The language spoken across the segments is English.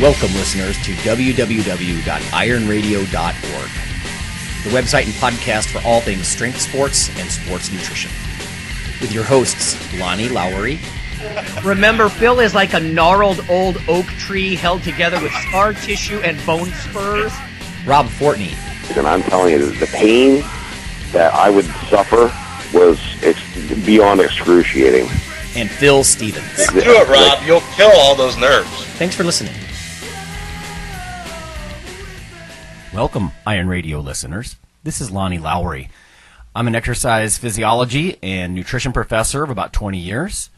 Welcome, listeners, to www.ironradio.org, the website and podcast for all things strength sports and sports nutrition. With your hosts, Lonnie Lowery. Remember, Phil is like a gnarled old oak tree held together with scar tissue and bone spurs. Rob Fortney. And I'm telling you, the pain that I would suffer was beyond excruciating. And Phil Stevens. Do it, Rob. You'll kill all those nerves. Thanks for listening. Welcome, Iron Radio listeners. This is Lonnie Lowery. I'm an exercise physiology and nutrition professor of about 20 years.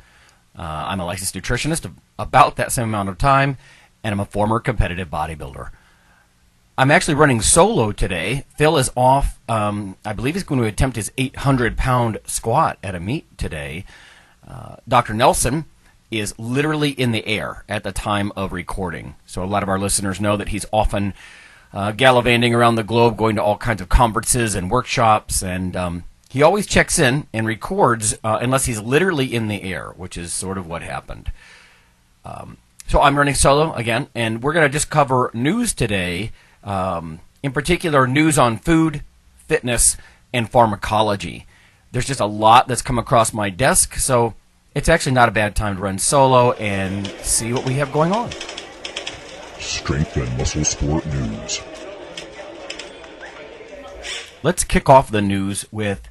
I'm a licensed nutritionist of about that same amount of time, and I'm a former competitive bodybuilder. I'm actually running solo today. Phil is off. I believe he's going to attempt his 800-pound squat at a meet today. Dr. Nelson is literally in the air at the time of recording. So a lot of our listeners know that he's often gallivanting around the globe, going to all kinds of conferences and workshops, and he always checks in and records unless he's literally in the air, which is sort of what happened. So I'm running solo again, and we're going to just cover news today, in particular news on food, fitness, and pharmacology. There's just a lot that's come across my desk, so it's actually not a bad time to run solo and see what we have going on. Strength and muscle sport news. Let's kick off the news with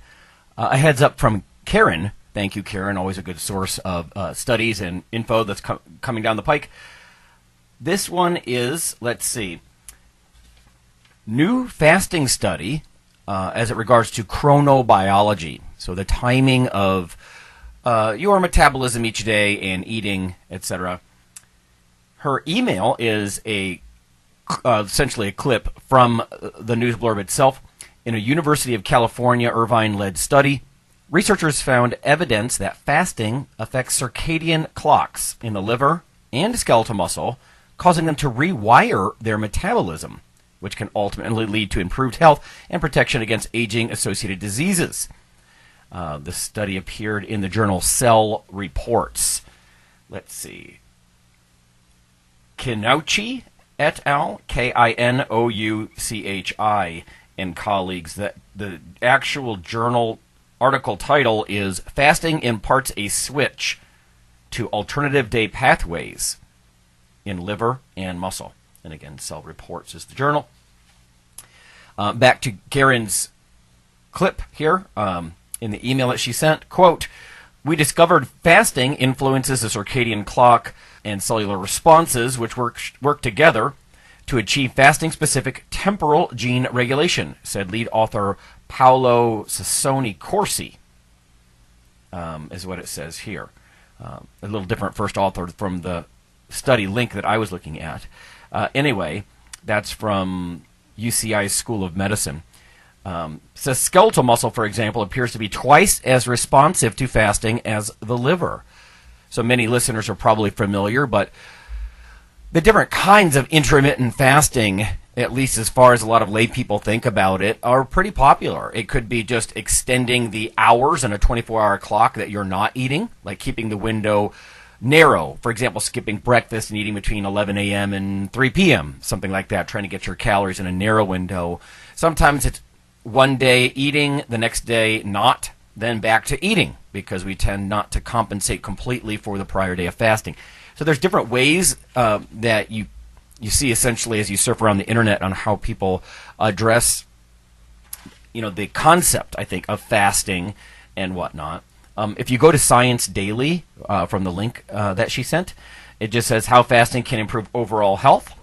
a heads up from Karen. Thank you, Karen. Always a good source of studies and info that's coming down the pike. This one is, let's see, new fasting study as it regards to chronobiology. So the timing of your metabolism each day and eating, etc. Her email is essentially a clip from the news blurb itself. In a University of California Irvine-led study, researchers found evidence that fasting affects circadian clocks in the liver and skeletal muscle, causing them to rewire their metabolism, which can ultimately lead to improved health and protection against aging-associated diseases. The study appeared in the journal Cell Reports. Let's see. Kinouchi et al., Kinouchi, and colleagues. That the actual journal article title is Fasting Imparts a Switch to Alternative Day Pathways in Liver and Muscle. And again, Cell Reports is the journal. Back to Karen's clip here in the email that she sent. Quote, "We discovered fasting influences the circadian clock and cellular responses, which work together to achieve fasting-specific temporal gene regulation," said lead author Paolo Sassoni Corsi, is what it says here. A little different first author from the study link that I was looking at. Anyway, that's from UCI's School of Medicine. Says skeletal muscle, for example, appears to be twice as responsive to fasting as the liver. So many listeners are probably familiar, but the different kinds of intermittent fasting, at least as far as a lot of lay people think about it, are pretty popular. It could be just extending the hours in a 24-hour clock that you're not eating, like keeping the window narrow. For example, skipping breakfast and eating between 11 a.m. and 3 p.m., something like that, trying to get your calories in a narrow window. Sometimes it's one day eating, the next day not, then back to eating, because we tend not to compensate completely for the prior day of fasting. So there's different ways that you see essentially as you surf around the internet on how people address, the concept, I think, of fasting and whatnot. If you go to Science Daily from the link that she sent, it just says how fasting can improve overall health.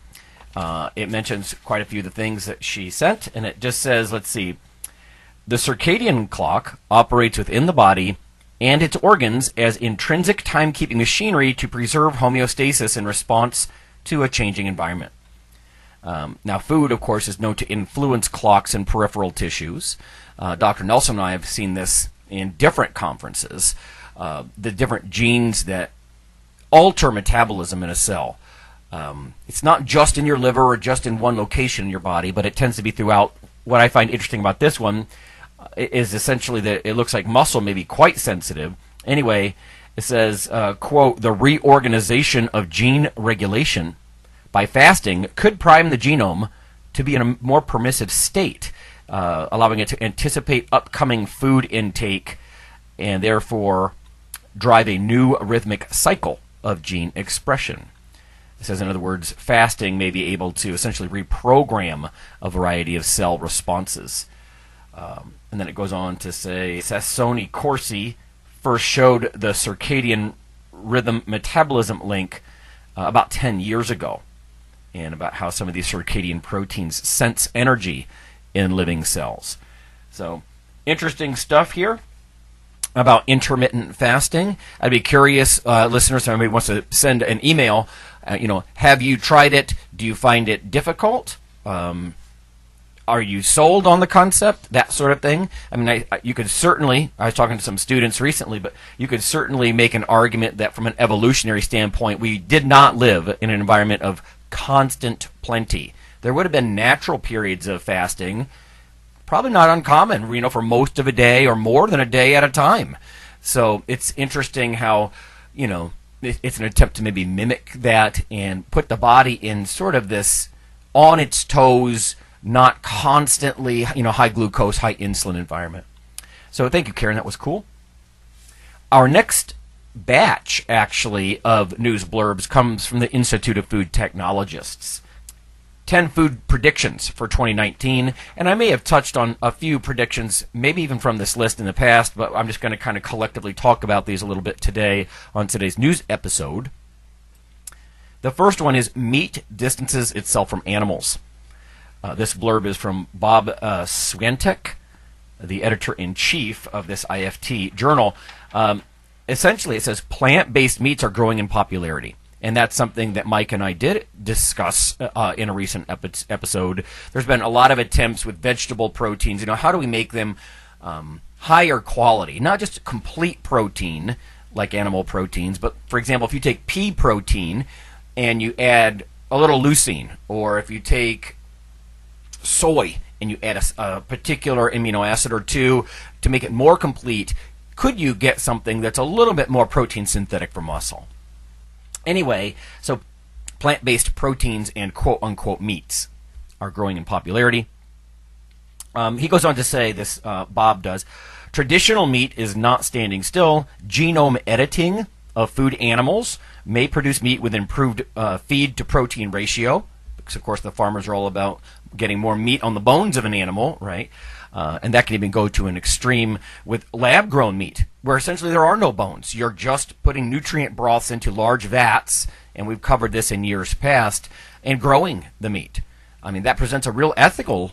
It mentions quite a few of the things that she sent, and it just says, let's see, the circadian clock operates within the body and its organs as intrinsic timekeeping machinery to preserve homeostasis in response to a changing environment. Now, food, of course, is known to influence clocks and peripheral tissues. Dr. Nelson and I have seen this in different conferences, the different genes that alter metabolism in a cell. It's not just in your liver or just in one location in your body, but it tends to be throughout. What I find interesting about this one is essentially that it looks like muscle may be quite sensitive. Anyway, it says, quote, the reorganization of gene regulation by fasting could prime the genome to be in a more permissive state, allowing it to anticipate upcoming food intake and therefore drive a new rhythmic cycle of gene expression. It says, in other words, fasting may be able to essentially reprogram a variety of cell responses. And then it goes on to say, Sassoni Corsi first showed the circadian rhythm metabolism link about 10 years ago, and about how some of these circadian proteins sense energy in living cells. So, interesting stuff here about intermittent fasting. I'd be curious, listeners, if anybody wants to send an email, have you tried it? Do you find it difficult? Are you sold on the concept? That sort of thing. I mean, you could certainly, I was talking to some students recently, but you could certainly make an argument that from an evolutionary standpoint, we did not live in an environment of constant plenty. There would have been natural periods of fasting, probably not uncommon, for most of a day or more than a day at a time. So it's interesting how, it's an attempt to maybe mimic that and put the body in sort of this on its toes, not constantly, high glucose, high insulin environment. So thank you, Karen. That was cool. Our next batch, actually, of news blurbs comes from the Institute of Food Technologists. 10 food predictions for 2019, and I may have touched on a few predictions, maybe even from this list in the past, but I'm just going to kind of collectively talk about these a little bit today on today's news episode. The first one is meat distances itself from animals. This blurb is from Bob Swiatek, the editor-in-chief of this IFT journal. Essentially, it says plant-based meats are growing in popularity. And that's something that Mike and I did discuss in a recent episode. There's been a lot of attempts with vegetable proteins. How do we make them higher quality? Not just complete protein like animal proteins, but, for example, if you take pea protein and you add a little leucine, or if you take soy and you add a particular amino acid or two to make it more complete, could you get something that's a little bit more protein synthetic for muscle? Anyway, so plant-based proteins and quote-unquote meats are growing in popularity. He goes on to say, this Bob does, traditional meat is not standing still. Genome editing of food animals may produce meat with improved feed-to-protein ratio, because, of course, the farmers are all about getting more meat on the bones of an animal, right? And that can even go to an extreme with lab-grown meat, where essentially there are no bones. You're just putting nutrient broths into large vats, and we've covered this in years past, and growing the meat. I mean, that presents a real ethical,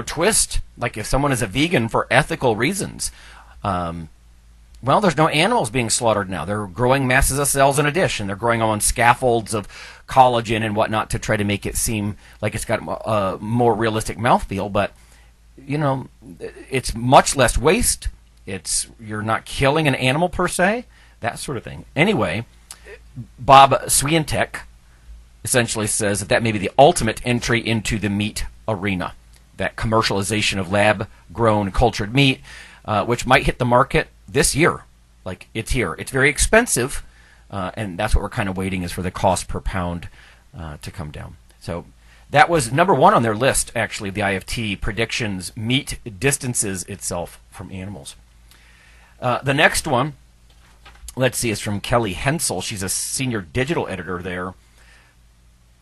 twist. Like if someone is a vegan for ethical reasons, well, there's no animals being slaughtered now. They're growing masses of cells in a dish, and they're growing them on scaffolds of collagen and whatnot to try to make it seem like it's got a more realistic mouthfeel, but it's much less waste. You're not killing an animal per se, that sort of thing. Anyway, Bob Swiatek essentially says that may be the ultimate entry into the meat arena, that commercialization of lab-grown cultured meat, which might hit the market this year. Like, it's here. It's very expensive, and that's what we're kind of waiting is for the cost per pound to come down. So that was number one on their list, actually, the IFT predictions. Meat distances itself from animals. The next one, let's see, is from Kelly Hensel. She's a senior digital editor there.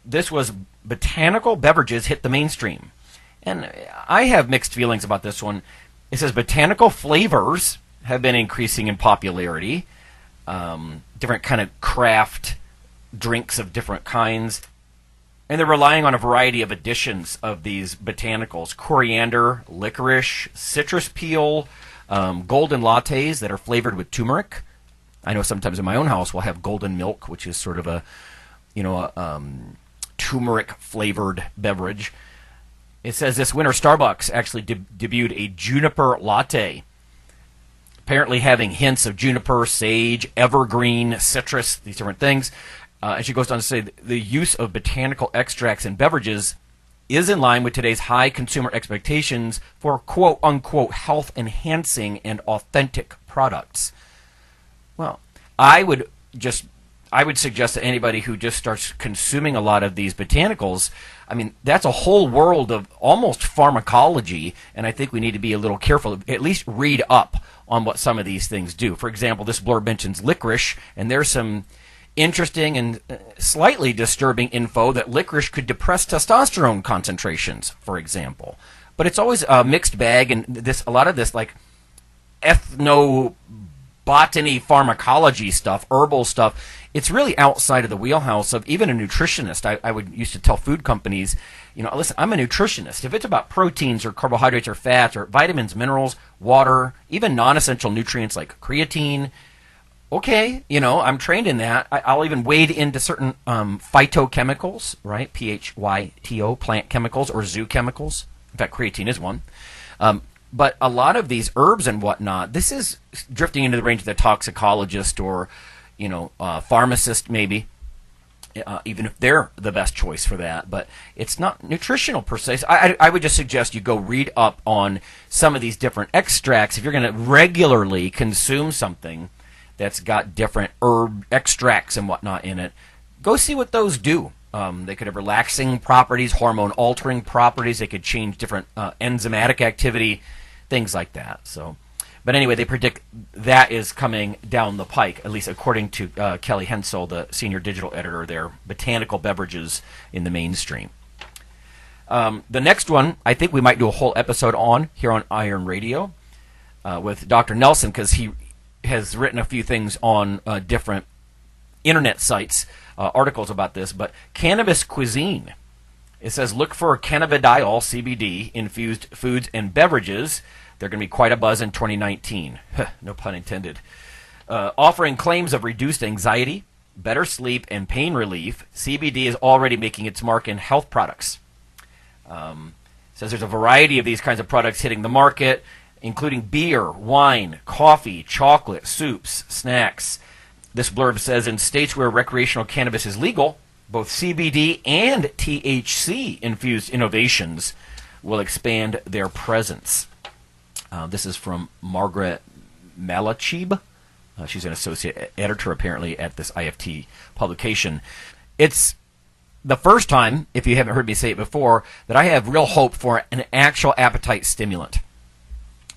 This was botanical beverages hit the mainstream. And I have mixed feelings about this one. It says botanical flavors have been increasing in popularity. Different kind of craft drinks of different kinds. And they're relying on a variety of additions of these botanicals. Coriander, licorice, citrus peel, golden lattes that are flavored with turmeric. I know sometimes in my own house we'll have golden milk, which is sort of a turmeric-flavored beverage. It says this winter Starbucks actually debuted a juniper latte, apparently having hints of juniper, sage, evergreen, citrus, these different things. And she goes on to say the use of botanical extracts in beverages is in line with today's high consumer expectations for quote-unquote health-enhancing and authentic products. Well, I would just I would suggest to anybody who just starts consuming a lot of these botanicals, I mean, that's a whole world of almost pharmacology, and I think we need to be a little careful, at least read up on what some of these things do. For example, this blurb mentions licorice, and there's some interesting and slightly disturbing info that licorice could depress testosterone concentrations, for example. But it's always a mixed bag, and a lot of this, like, ethnobotany pharmacology stuff, herbal stuff, it's really outside of the wheelhouse of even a nutritionist. I would used to tell food companies, listen, I'm a nutritionist. If it's about proteins or carbohydrates or fats or vitamins, minerals, water, even non-essential nutrients like creatine, okay, I'm trained in that. I'll even wade into certain phytochemicals, right? PHYTO, plant chemicals, or zoo chemicals. In fact, creatine is one. But a lot of these herbs and whatnot, this is drifting into the range of the toxicologist or, pharmacist maybe, even if they're the best choice for that. But it's not nutritional per se. So I would just suggest you go read up on some of these different extracts. If you're going to regularly consume something that's got different herb extracts and whatnot in it, go see what those do. They could have relaxing properties, hormone-altering properties. They could change different enzymatic activity, things like that. So, but anyway, they predict that is coming down the pike, at least according to Kelly Hensel, the senior digital editor there, Botanical Beverages in the Mainstream. The next one, I think we might do a whole episode on here on Iron Radio with Dr. Nelson, because he has written a few things on different internet sites, articles about this, but cannabis cuisine. It says, look for cannabidiol, CBD, infused foods and beverages. They're going to be quite a buzz in 2019. No pun intended. Offering claims of reduced anxiety, better sleep, and pain relief, CBD is already making its mark in health products. Says there's a variety of these kinds of products hitting the market, including beer, wine, coffee, chocolate, soups, snacks. This blurb says in states where recreational cannabis is legal, both CBD and THC-infused innovations will expand their presence. This is from Margaret Malachib. She's an associate editor, apparently, at this IFT publication. It's the first time, if you haven't heard me say it before, that I have real hope for an actual appetite stimulant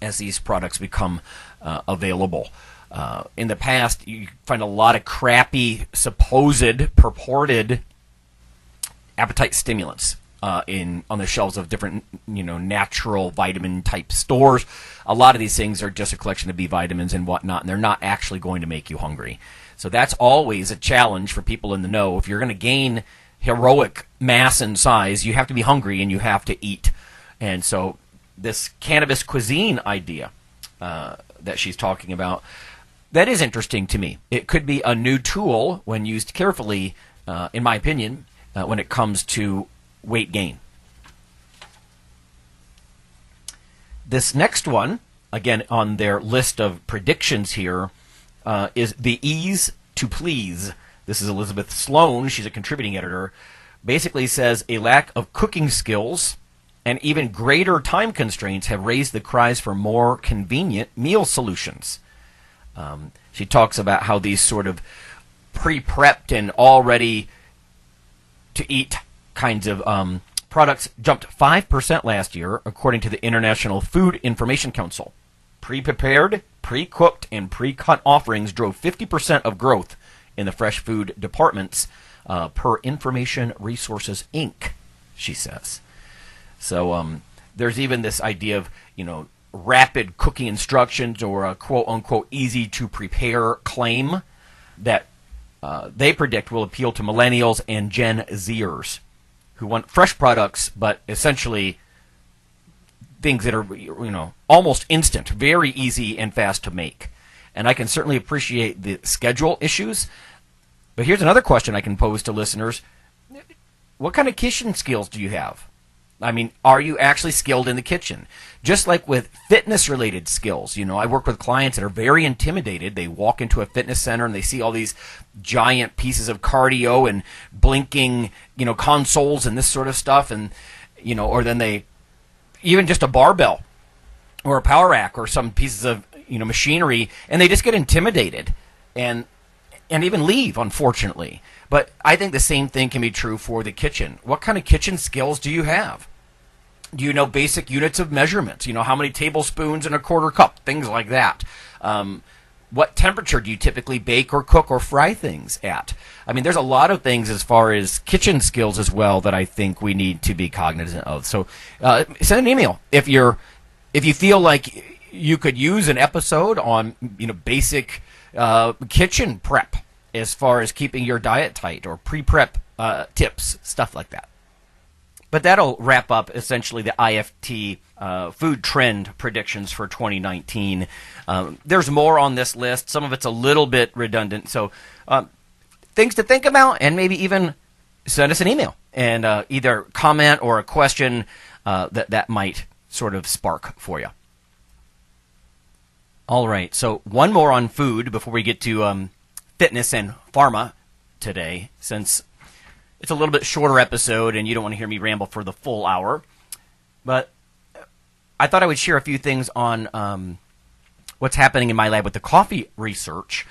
as these products become available. In the past, you find a lot of crappy, supposed, purported appetite stimulants on the shelves of different, natural vitamin type stores. A lot of these things are just a collection of B vitamins and whatnot, and they're not actually going to make you hungry. So that's always a challenge for people in the know. If you're going to gain heroic mass and size, you have to be hungry and you have to eat. And so this cannabis cuisine idea that she's talking about, that is interesting to me. It could be a new tool when used carefully, in my opinion, when it comes to weight gain. This next one, again on their list of predictions here, is the ease to please. This is Elizabeth Sloan. She's a contributing editor. Basically says a lack of cooking skills and even greater time constraints have raised the cries for more convenient meal solutions. She talks about how these sort of pre-prepped and all-ready to eat kinds of products jumped 5% last year, according to the International Food Information Council. Pre-prepared, pre-cooked, and pre-cut offerings drove 50% of growth in the fresh food departments, per Information Resources, Inc., she says. So there's even this idea of, rapid cooking instructions or a quote-unquote easy-to-prepare claim that they predict will appeal to millennials and Gen Zers who want fresh products, but essentially things that are, almost instant, very easy and fast to make. And I can certainly appreciate the schedule issues. But here's another question I can pose to listeners. What kind of kitchen skills do you have? I mean, are you actually skilled in the kitchen? Just like with fitness-related skills, I work with clients that are very intimidated. They walk into a fitness center and they see all these giant pieces of cardio and blinking, consoles and this sort of stuff, and or then they even just a barbell or a power rack or some pieces of machinery, and they just get intimidated. And and even leave, unfortunately. But I think the same thing can be true for the kitchen. What kind of kitchen skills do you have? Do you know basic units of measurement? You know, how many tablespoons in a quarter cup? Things like that. What temperature do you typically bake or cook or fry things at? I mean, there's a lot of things as far as kitchen skills as well that I think we need to be cognizant of. So send an email if you feel like you could use an episode on, you know, basic kitchen prep as far as keeping your diet tight, or pre-prep tips, stuff like that. But that'll wrap up essentially the IFT food trend predictions for 2019. There's more on this list. Some of it's a little bit redundant. So things to think about, and maybe even send us an email and either comment or a question that might sort of spark for you. All right. So one more on food before we get to fitness and pharma today, since it's a little bit shorter episode and you don't want to hear me ramble for the full hour. But I thought I would share a few things on what's happening in my lab with the coffee research.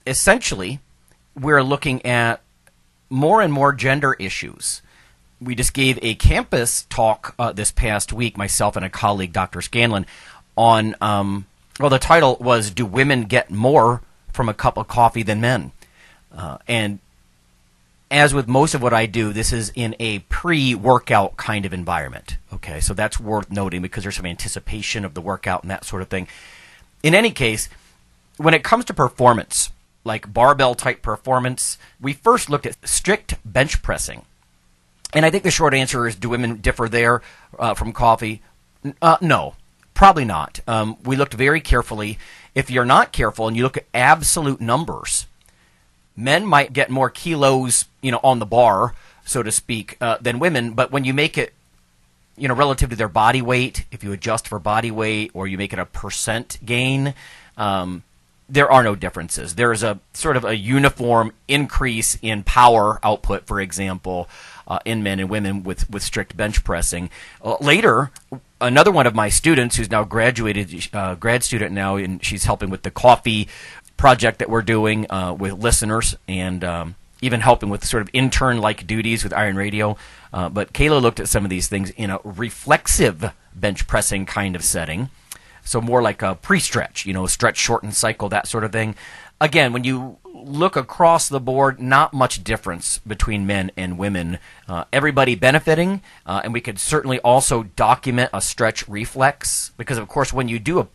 Essentially, we're looking at more and more gender issues. We just gave a campus talk this past week, myself and a colleague, Dr. Scanlon, on, the title was, "Do Women Get More from a Cup of Coffee Than Men?" And as with most of what I do, this is in a pre-workout kind of environment. Okay, so that's worth noting because there's some anticipation of the workout and that sort of thing. In any case, when it comes to performance, like barbell-type performance, we first looked at strict bench pressing. And I think the short answer is, do women differ there from coffee? No, probably not. We looked very carefully. If you're not careful and you look at absolute numbers, men might get more kilos, on the bar, so to speak, than women. But when you make it, relative to their body weight, if you adjust for body weight or you make it a percent gain, there are no differences. There is a sort of a uniform increase in power output, for example, in men and women with strict bench pressing. Later, another one of my students who's now graduated, grad student now, and she's helping with the coffee project that we're doing with listeners, and even helping with sort of intern-like duties with IronRadio. But Kayla looked at some of these things in a reflexive bench pressing kind of setting. So more like a pre-stretch, stretch, shorten, cycle, that sort of thing. Again, when you look across the board, not much difference between men and women. Everybody benefiting, and we could certainly also document a stretch reflex, because of course when you do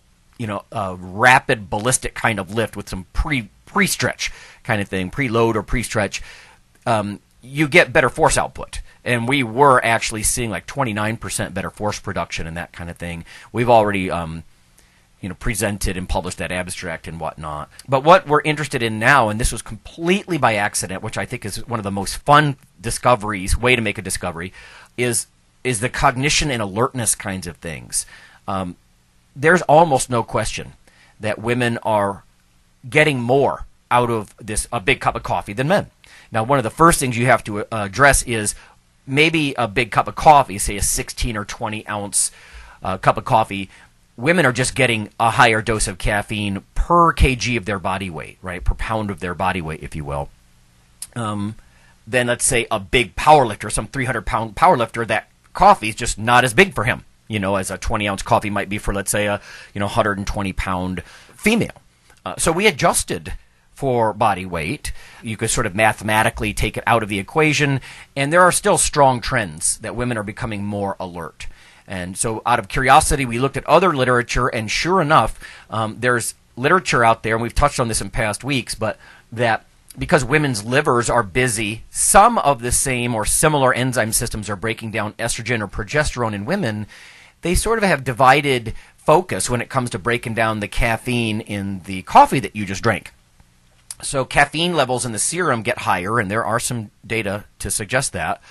a rapid ballistic kind of lift with some pre-stretch kind of thing, preload or pre-stretch, you get better force output. And we were actually seeing like 29% better force production and that kind of thing. We've already presented and published that abstract and whatnot. But what we're interested in now, and this was completely by accident, which I think is one of the most fun discoveries, way to make a discovery, is the cognition and alertness kinds of things. There's almost no question that women are getting more out of a big cup of coffee than men. Now, one of the first things you have to address is maybe a big cup of coffee, say a 16 or 20 ounce cup of coffee. Women are just getting a higher dose of caffeine per kg of their body weight, right? Per pound of their body weight, if you will. Then let's say a big powerlifter, some 300-pound powerlifter, that coffee is just not as big for him, as a 20-ounce coffee might be for, let's say, a 120-pound female. So we adjusted for body weight. You could sort of mathematically take it out of the equation, and there are still strong trends that women are becoming more alert. And so out of curiosity, we looked at other literature, and sure enough, there's literature out there, and we've touched on this in past weeks, but that because women's livers are busy, some of the same or similar enzyme systems are breaking down estrogen or progesterone in women. They sort of have divided focus when it comes to breaking down the caffeine in the coffee that you just drank. So caffeine levels in the serum get higher, and there are some data to suggest that.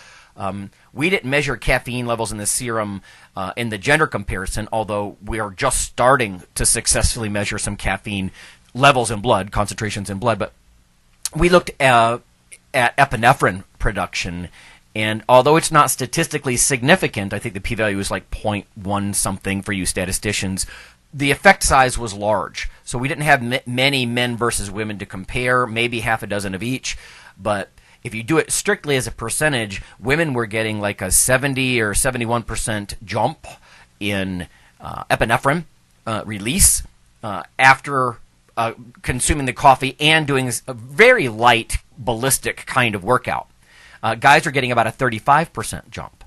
We didn't measure caffeine levels in the serum in the gender comparison, although we are just starting to successfully measure some caffeine levels in blood, concentrations in blood. But we looked at epinephrine production, and although it's not statistically significant, I think the p-value is like 0.1 something for you statisticians, the effect size was large. So we didn't have many men versus women to compare, maybe half a dozen of each. But if you do it strictly as a percentage, women were getting like a 70 or 71% jump in epinephrine release after consuming the coffee and doing a very light ballistic kind of workout. Guys are getting about a 35% jump.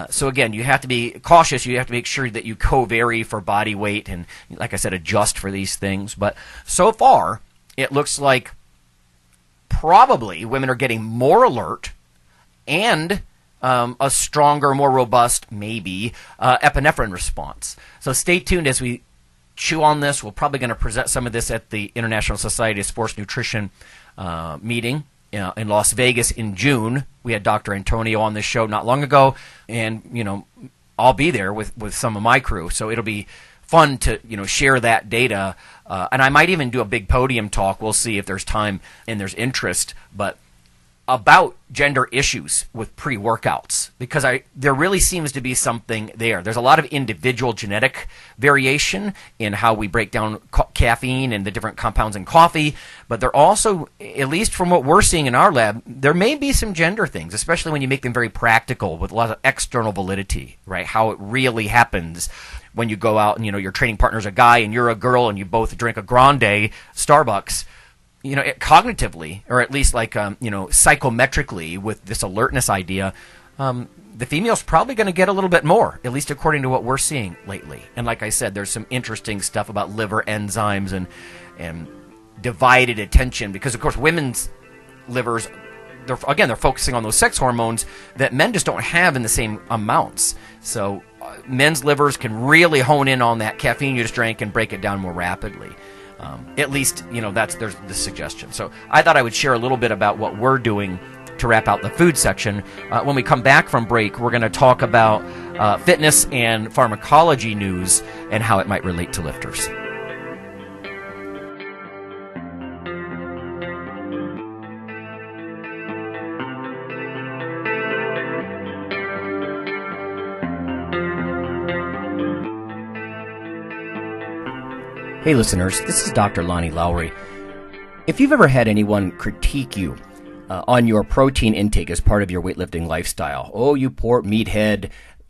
So again, you have to be cautious. You have to make sure that you co-vary for body weight and, like I said, adjust for these things. But so far, it looks like probably women are getting more alert and a stronger, more robust, maybe, epinephrine response. So stay tuned as we chew on this. We're probably going to present some of this at the International Society of Sports Nutrition meeting in Las Vegas in June. We had Dr. Antonio on this show not long ago, and I'll be there with some of my crew. So it'll be fun to share that data, and I might even do a big podium talk. We'll see if there's time and there's interest, but about gender issues with pre-workouts, because there really seems to be something there. There's a lot of individual genetic variation in how we break down caffeine and the different compounds in coffee, but there also, at least from what we're seeing in our lab, there may be some gender things, especially when you make them very practical with a lot of external validity, right? How it really happens when you go out and your training partner's a guy and you're a girl and you both drink a grande Starbucks. Cognitively, or at least psychometrically, with this alertness idea, the female's probably going to get a little bit more, at least according to what we're seeing lately. And like I said, there's some interesting stuff about liver enzymes and divided attention, because of course women's livers, they're focusing on those sex hormones that men just don't have in the same amounts. So men's livers can really hone in on that caffeine you just drank and break it down more rapidly. At least, there's the suggestion. So I thought I would share a little bit about what we're doing to wrap out the food section. When we come back from break, we're going to talk about fitness and pharmacology news and how it might relate to lifters. Hey listeners, this is Dr. Lonnie Lowery. If you've ever had anyone critique you on your protein intake as part of your weightlifting lifestyle, oh, you poor meathead,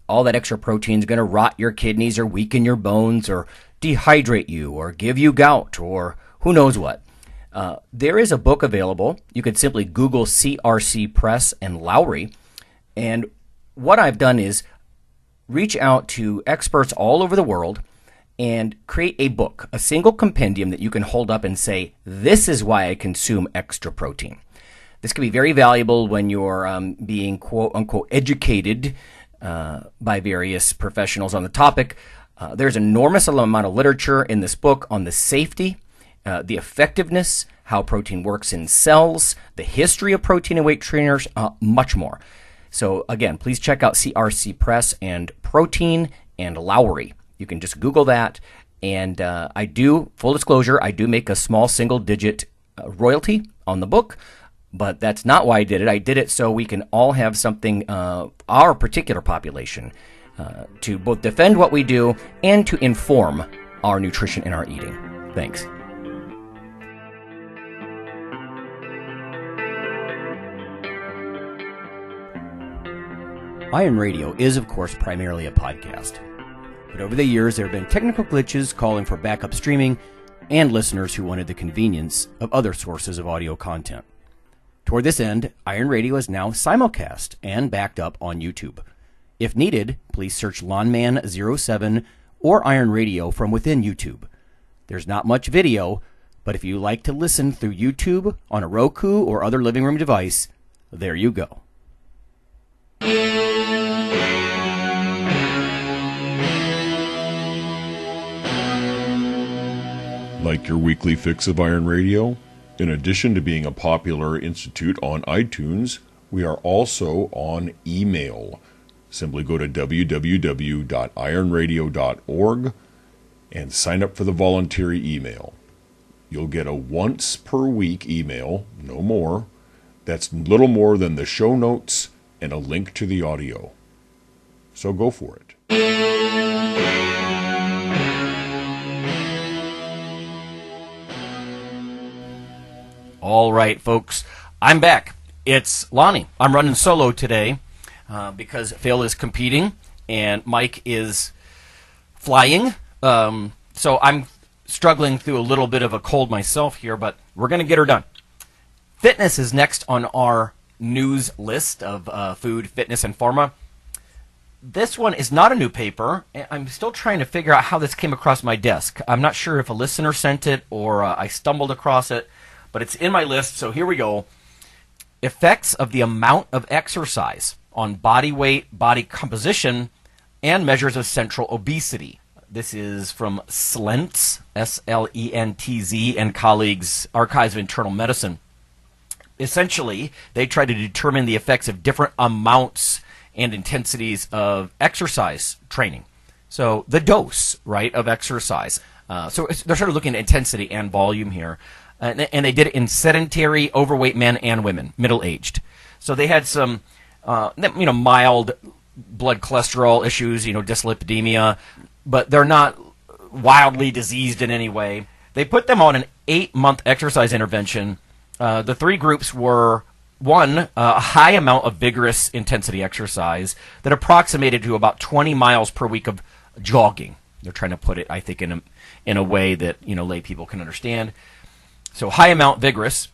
all that extra protein is going to rot your kidneys or weaken your bones or dehydrate you or give you gout or who knows what. There is a book available. You could simply Google CRC Press and Lowery. And what I've done is reach out to experts all over the world and create a book, a single compendium that you can hold up and say, this is why I consume extra protein. This can be very valuable when you're being quote-unquote educated by various professionals on the topic. There's an enormous amount of literature in this book on the safety, the effectiveness, how protein works in cells, the history of protein and weight trainers, much more. So again, please check out CRC Press and Protein and Lowery. You can just Google that, and I do, full disclosure, I do make a small single-digit royalty on the book, but that's not why I did it. I did it so we can all have something, our particular population, to both defend what we do and to inform our nutrition and our eating. Thanks. IronRadio is, of course, primarily a podcast. But over the years, there have been technical glitches calling for backup streaming and listeners who wanted the convenience of other sources of audio content. Toward this end, IronRadio is now simulcast and backed up on YouTube. If needed, please search Lawnman07 or IronRadio from within YouTube. There's not much video, but if you like to listen through YouTube on a Roku or other living room device, there you go. Like your weekly fix of Iron Radio? In addition to being a popular institute on iTunes, we are also on email. Simply go to www.ironradio.org and sign up for the voluntary email. You'll get a once per week email, no more. That's little more than the show notes and a link to the audio. So go for it. All right, folks, I'm back. It's Lonnie. I'm running solo today because Phil is competing and Mike is flying. So I'm struggling through a little bit of a cold myself here, but we're going to get her done. Fitness is next on our news list of food, fitness, and pharma. This one is not a new paper. I'm still trying to figure out how this came across my desk. I'm not sure if a listener sent it or I stumbled across it, but it's in my list, so here we go. Effects of the amount of exercise on body weight, body composition, and measures of central obesity. This is from Slentz, S-L-E-N-T-Z, and colleagues, Archives of Internal Medicine. Essentially, they try to determine the effects of different amounts and intensities of exercise training. So the dose, right, of exercise. So they're sort of looking at intensity and volume here. And they did it in sedentary, overweight men and women, middle-aged. So they had some, mild blood cholesterol issues, dyslipidemia, but they're not wildly diseased in any way. They put them on an 8-month exercise intervention. The 3 groups were, 1, a high amount of vigorous intensity exercise that approximated to about 20 miles per week of jogging. They're trying to put it, I think, in a way that lay people can understand. So high amount vigorous.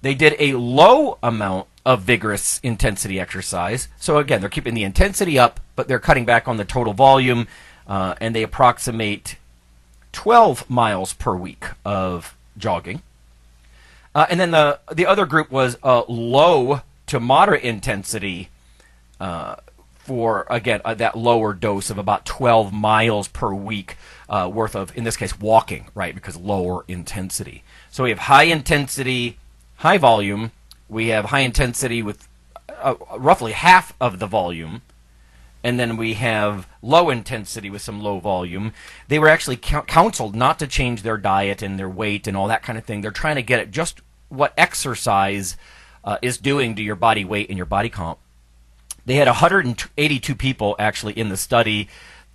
They did a low amount of vigorous intensity exercise. So again, they're keeping the intensity up, but they're cutting back on the total volume, and they approximate 12 miles per week of jogging. And then the other group was low to moderate intensity for, again, that lower dose of about 12 miles per week worth of, in this case, walking, right, because lower intensity. So we have high intensity, high volume. We have high intensity with roughly half of the volume. And then we have low intensity with some low volume. They were actually counseled not to change their diet and their weight and all that kind of thing. They're trying to get at just what exercise is doing to your body weight and your body comp. They had 182 people actually in the study,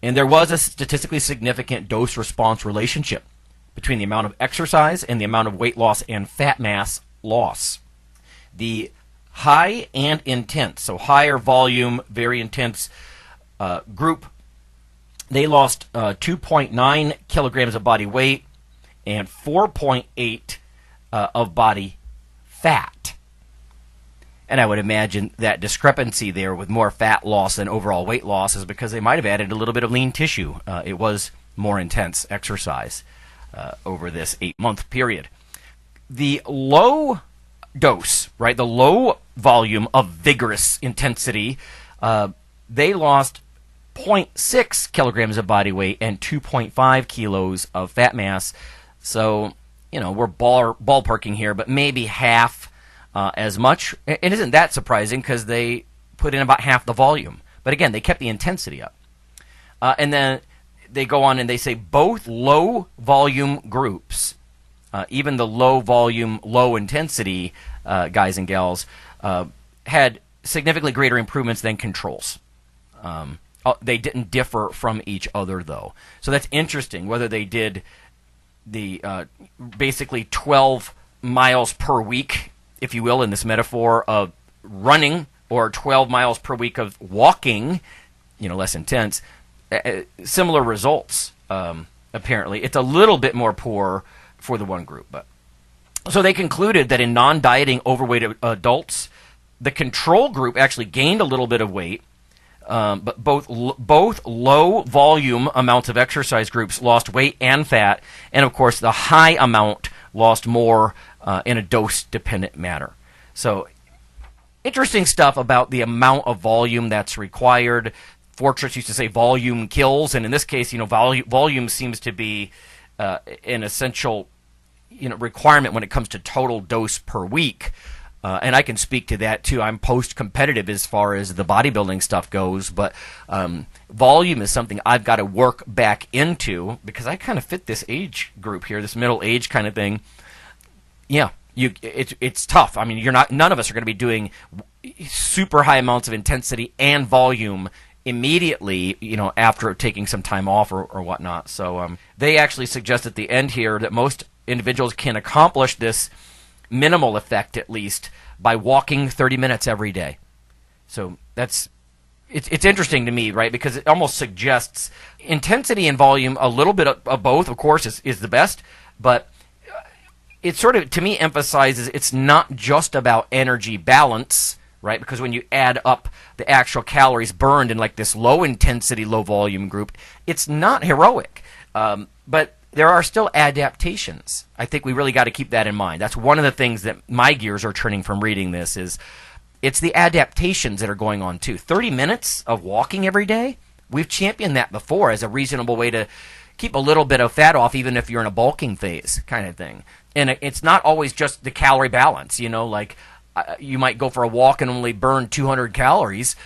and there was a statistically significant dose-response relationship between the amount of exercise and the amount of weight loss and fat mass loss. The high and intense, so higher volume, very intense group, they lost 2.9 kilograms of body weight and 4.8 of body fat. And I would imagine that discrepancy there with more fat loss than overall weight loss is because they might have added a little bit of lean tissue. It was more intense exercise over this 8-month period. The low dose, right, the low volume of vigorous intensity, they lost 0.6 kilograms of body weight and 2.5 kilos of fat mass. So, we're ballparking here, but maybe half as much. It isn't that surprising because they put in about half the volume. But again, they kept the intensity up. And then they go on and they say both low volume groups, even the low volume, low intensity guys and gals, had significantly greater improvements than controls. They didn't differ from each other, though. So that's interesting, whether they did the basically 12 miles per week, if you will, in this metaphor of running, or 12 miles per week of walking, less intense, similar results, apparently. It's a little bit more poor for the one group. But so they concluded that in non-dieting overweight adults, the control group actually gained a little bit of weight, but both low volume amounts of exercise groups lost weight and fat, and of course the high amount lost more in a dose-dependent manner. So interesting stuff about the amount of volume that's required. Fortress used to say volume kills, and in this case, volume seems to be an essential requirement when it comes to total dose per week. And I can speak to that too. I'm post-competitive as far as the bodybuilding stuff goes, but volume is something I've got to work back into because I kind of fit this age group here, this middle age kind of thing. Yeah, it's tough. I mean, none of us are going to be doing super high amounts of intensity and volume immediately, after taking some time off or whatnot. So they actually suggest at the end here that most individuals can accomplish this minimal effect at least by walking 30 minutes every day. So it's interesting to me, right? Because it almost suggests intensity and volume, a little bit of both, of course, is the best, but it sort of, to me, emphasizes it's not just about energy balance, right? Because when you add up the actual calories burned in like this low intensity, low volume group, it's not heroic. But there are still adaptations. I think we really got to keep that in mind. That's one of the things that my gears are turning from reading this is it's the adaptations that are going on too. 30 minutes of walking every day, we've championed that before as a reasonable way to keep a little bit of fat off even if you're in a bulking phase kind of thing. And it's not always just the calorie balance, like you might go for a walk and only burn 200 calories.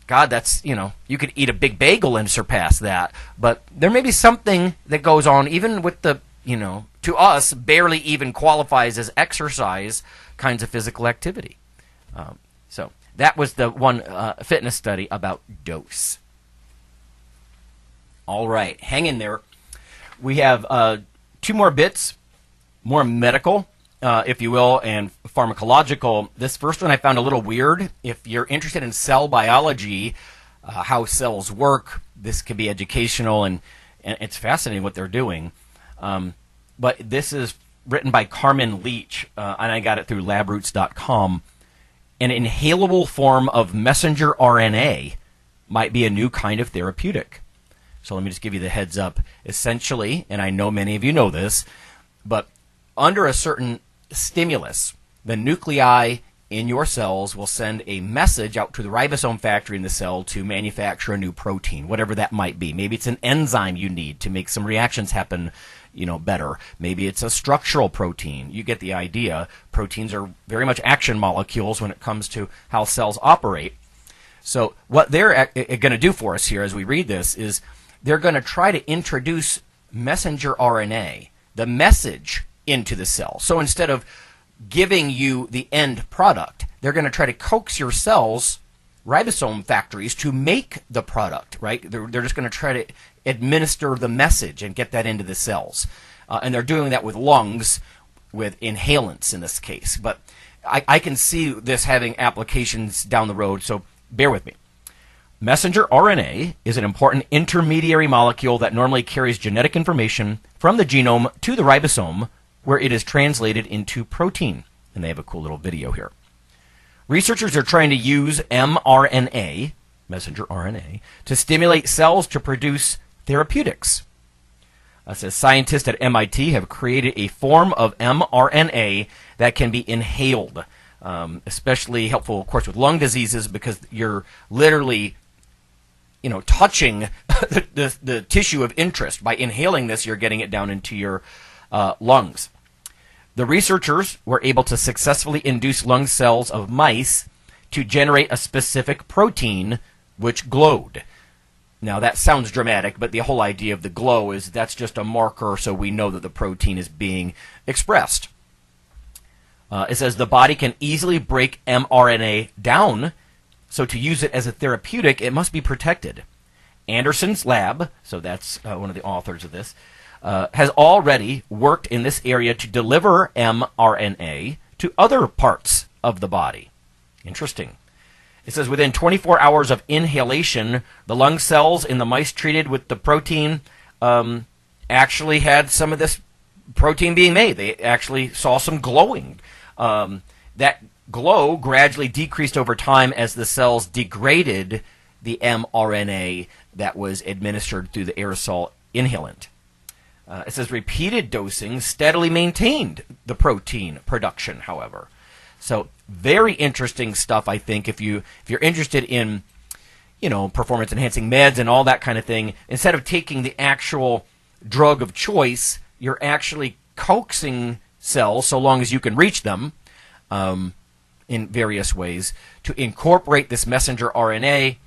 God, that's, you could eat a big bagel and surpass that. But there may be something that goes on even with the, to us, barely even qualifies as exercise kinds of physical activity. So that was the one fitness study about dose. All right, hang in there. We have 2 more bits, more medical, if you will, and pharmacological. This first one I found a little weird. If you're interested in cell biology, how cells work, this could be educational, and it's fascinating what they're doing. But this is written by Carmen Leach, and I got it through labroots.com. An inhalable form of messenger RNA might be a new kind of therapeutic. So let me just give you the heads up. Essentially, and I know many of you know this, but under a certain stimulus, the nuclei in your cells will send a message out to the ribosome factory in the cell to manufacture a new protein, whatever that might be. Maybe it's an enzyme you need to make some reactions happen, better. Maybe it's a structural protein. You get the idea. Proteins are very much action molecules when it comes to how cells operate. So what they're going to do for us here as we read this is they're going to try to introduce messenger RNA, the message, into the cell. So instead of giving you the end product, they're going to try to coax your cells, ribosome factories, to make the product, right? They're just going to try to administer the message and get that into the cells. And they're doing that with lungs, with inhalants in this case. But I can see this having applications down the road, so bear with me. Messenger RNA is an important intermediary molecule that normally carries genetic information from the genome to the ribosome, where it is translated into protein. And they have a cool little video here. Researchers are trying to use mRNA, messenger RNA, to stimulate cells to produce therapeutics. Says scientists at MIT have created a form of mRNA that can be inhaled, especially helpful, of course, with lung diseases because you're literally, touching the tissue of interest. By inhaling this, you're getting it down into your lungs. The researchers were able to successfully induce lung cells of mice to generate a specific protein which glowed. Now that sounds dramatic, but the whole idea of the glow is that's just a marker so we know that the protein is being expressed. It says the body can easily break mRNA down, so to use it as a therapeutic, it must be protected. Anderson's lab, so that's one of the authors of this, has already worked in this area to deliver mRNA to other parts of the body. Interesting. It says within 24 hours of inhalation, the lung cells in the mice treated with the protein actually had some of this protein being made. They actually saw some glowing. That glow gradually decreased over time as the cells degraded the mRNA that was administered through the aerosol inhalant. It says repeated dosing steadily maintained the protein production, however. So very interesting stuff, I think, if you're interested in, performance enhancing meds and all that kind of thing. Instead of taking the actual drug of choice, you're actually coaxing cells, so long as you can reach them, in various ways, to incorporate this messenger RNA.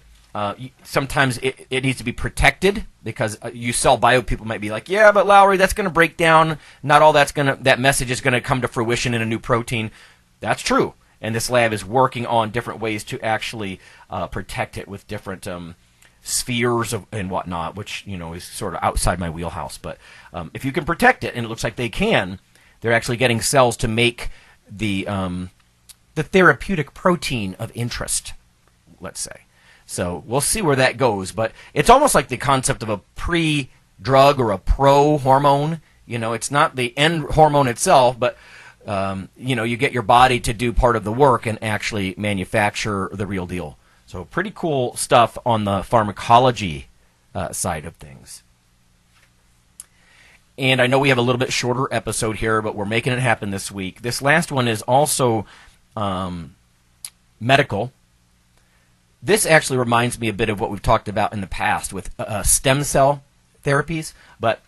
Sometimes it needs to be protected because you cell bio people might be like, yeah, but Lowery, that's going to break down. Not all that message is going to come to fruition in a new protein. That's true. And this lab is working on different ways to actually protect it with different spheres and whatnot, which, is sort of outside my wheelhouse. But if you can protect it, and it looks like they can, they're actually getting cells to make the therapeutic protein of interest, let's say. So we'll see where that goes, but it's almost like the concept of a pre-drug or a pro-hormone. It's not the end hormone itself, but you get your body to do part of the work and actually manufacture the real deal. So pretty cool stuff on the pharmacology side of things. And I know we have a little bit shorter episode here, but we're making it happen this week. This last one is also medical. This actually reminds me a bit of what we've talked about in the past with stem cell therapies, but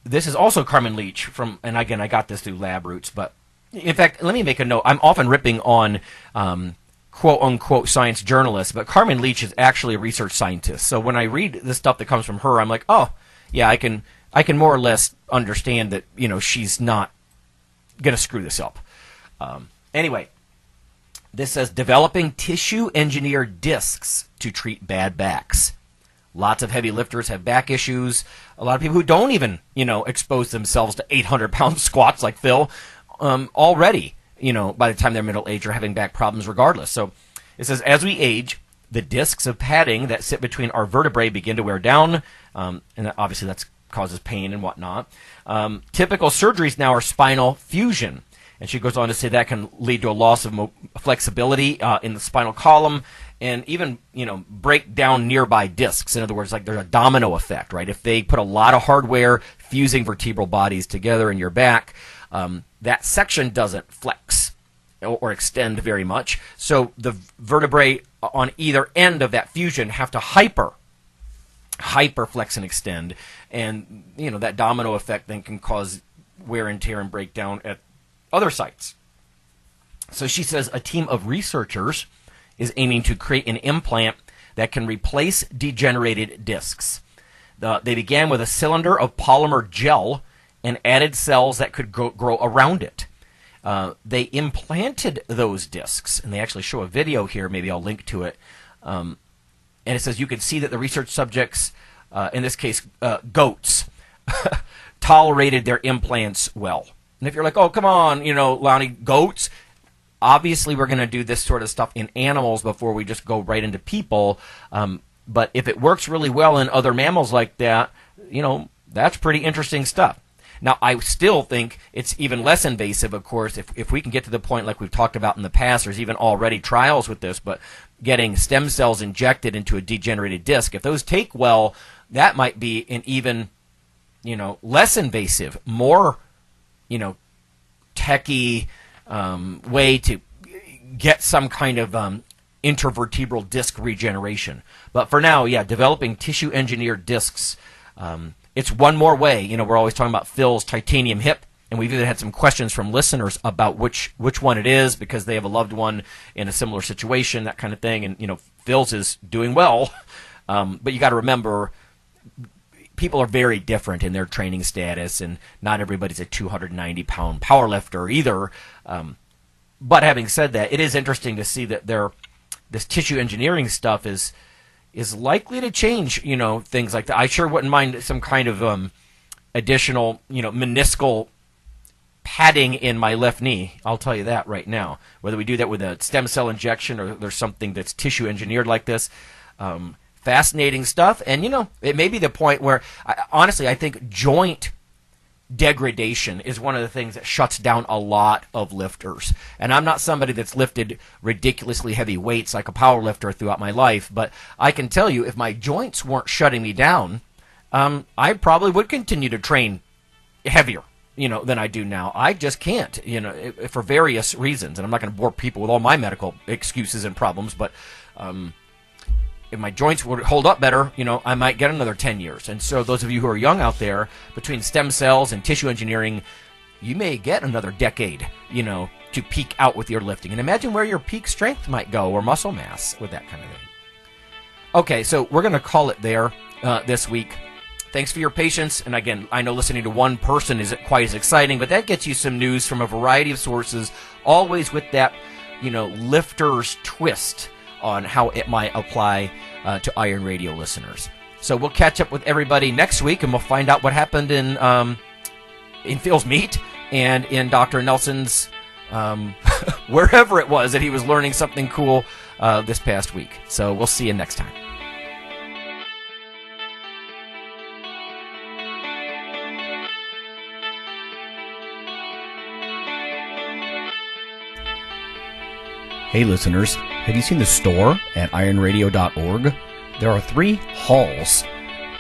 this is also Carmen Leach from, and again, I got this through Lab Roots, but in fact, let me make a note. I'm often ripping on quote-unquote science journalists, but Carmen Leach is actually a research scientist. So when I read the stuff that comes from her, I'm like, oh, yeah, I can more or less understand that, she's not going to screw this up. Anyway, this says, developing tissue-engineered discs to treat bad backs. Lots of heavy lifters have back issues. A lot of people who don't even, expose themselves to 800-pound squats like Phil already, by the time they're middle age are having back problems regardless. So it says, as we age, the discs of padding that sit between our vertebrae begin to wear down, and obviously that causes pain and whatnot. Typical surgeries now are spinal fusion. And she goes on to say that can lead to a loss of flexibility in the spinal column and even, break down nearby discs. In other words, like there's a domino effect, right? If they put a lot of hardware fusing vertebral bodies together in your back, that section doesn't flex or extend very much. So the vertebrae on either end of that fusion have to hyperflex and extend. And, that domino effect then can cause wear and tear and breakdown at other sites. So she says a team of researchers is aiming to create an implant that can replace degenerated discs. They began with a cylinder of polymer gel and added cells that could grow around it. They implanted those discs, and they actually show a video here. Maybe I'll link to it. And it says you can see that the research subjects, in this case goats, tolerated their implants well. And if you're like, oh, come on, Lonnie, goats, obviously we're going to do this sort of stuff in animals before we just go right into people. But if it works really well in other mammals like that, that's pretty interesting stuff. Now, I still think it's even less invasive, of course, if we can get to the point like we've talked about in the past. There's even already trials with this, but getting stem cells injected into a degenerated disc, if those take well, that might be an even, less invasive, more techie way to get some kind of intervertebral disc regeneration. But for now, developing tissue-engineered discs, it's one more way. We're always talking about Phil's titanium hip, and we've even had some questions from listeners about which one it is because they have a loved one in a similar situation, that kind of thing. And, Phil's is doing well, but you got to remember, people are very different in their training status, and not everybody's a 290-pound powerlifter either. But having said that, it is interesting to see that this tissue engineering stuff is likely to change, things like that. I sure wouldn't mind some kind of additional, meniscal padding in my left knee. I'll tell you that right now. Whether we do that with a stem cell injection or there's something that's tissue engineered like this. Fascinating stuff, and it may be the point where, honestly, I think joint degradation is one of the things that shuts down a lot of lifters. And I'm not somebody that's lifted ridiculously heavy weights like a power lifter throughout my life, but I can tell you if my joints weren't shutting me down, I probably would continue to train heavier, than I do now. I just can't, for various reasons, and I'm not going to bore people with all my medical excuses and problems, but if my joints would hold up better, I might get another 10 years. And so those of you who are young out there, between stem cells and tissue engineering, you may get another decade, to peak out with your lifting. And imagine where your peak strength might go or muscle mass with that kind of thing. Okay, so we're going to call it there this week. Thanks for your patience. And again, I know listening to one person isn't quite as exciting, but that gets you some news from a variety of sources, always with that, lifter's twist on how it might apply to Iron Radio listeners. So we'll catch up with everybody next week, and we'll find out what happened in Phil's meet and in Dr. Nelson's wherever it was that he was learning something cool this past week. So we'll see you next time. Hey listeners, have you seen the store at IronRadio.org? There are 3 halls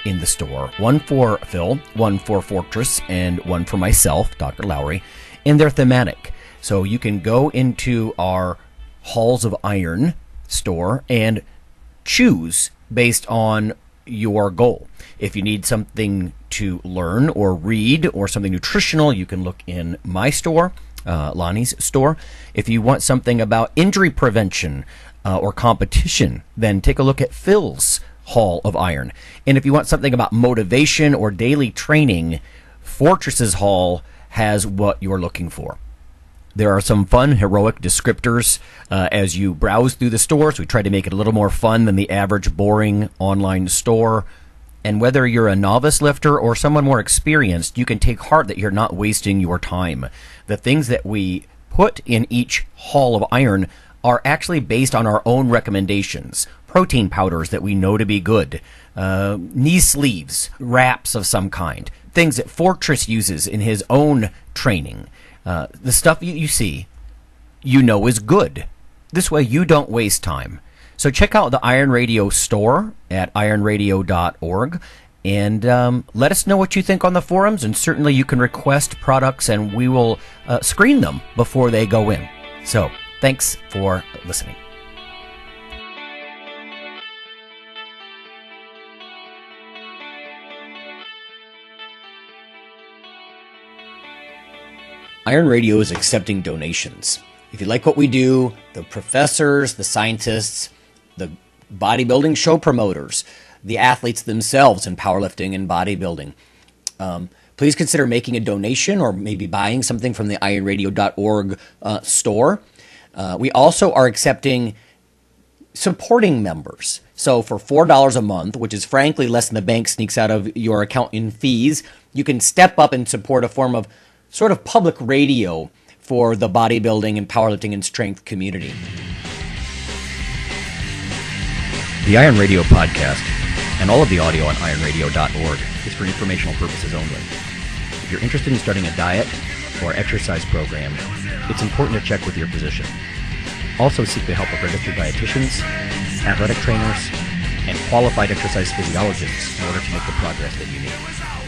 in the store. One for Phil, one for Fortress, and one for myself, Dr. Lowery, and they're thematic. So you can go into our Halls of Iron store and choose based on your goal. If you need something to learn or read or something nutritional, you can look in my store, Lonnie's store. If you want something about injury prevention or competition, then take a look at Phil's Hall of Iron. And if you want something about motivation or daily training, Fortress's Hall has what you're looking for. There are some fun, heroic descriptors as you browse through the store, so we try to make it a little more fun than the average boring online store. And whether you're a novice lifter or someone more experienced, you can take heart that you're not wasting your time. The things that we put in each Hall of Iron are actually based on our own recommendations. Protein powders that we know to be good, knee sleeves, wraps of some kind, things that Fortress uses in his own training. The stuff you see, you know is good. This way you don't waste time. So check out the Iron Radio store at ironradio.org and let us know what you think on the forums, and certainly you can request products and we will screen them before they go in. So thanks for listening. Iron Radio is accepting donations. If you like what we do, the professors, the scientists, the bodybuilding show promoters, the athletes themselves in powerlifting and bodybuilding, please consider making a donation or maybe buying something from the ironradio.org store. We also are accepting supporting members. So for $4 a month, which is frankly less than the bank sneaks out of your account in fees, you can step up and support a form of sort of public radio for the bodybuilding and powerlifting and strength community. The Iron Radio podcast and all of the audio on ironradio.org is for informational purposes only. If you're interested in starting a diet or exercise program, it's important to check with your physician. Also seek the help of registered dietitians, athletic trainers, and qualified exercise physiologists in order to make the progress that you need.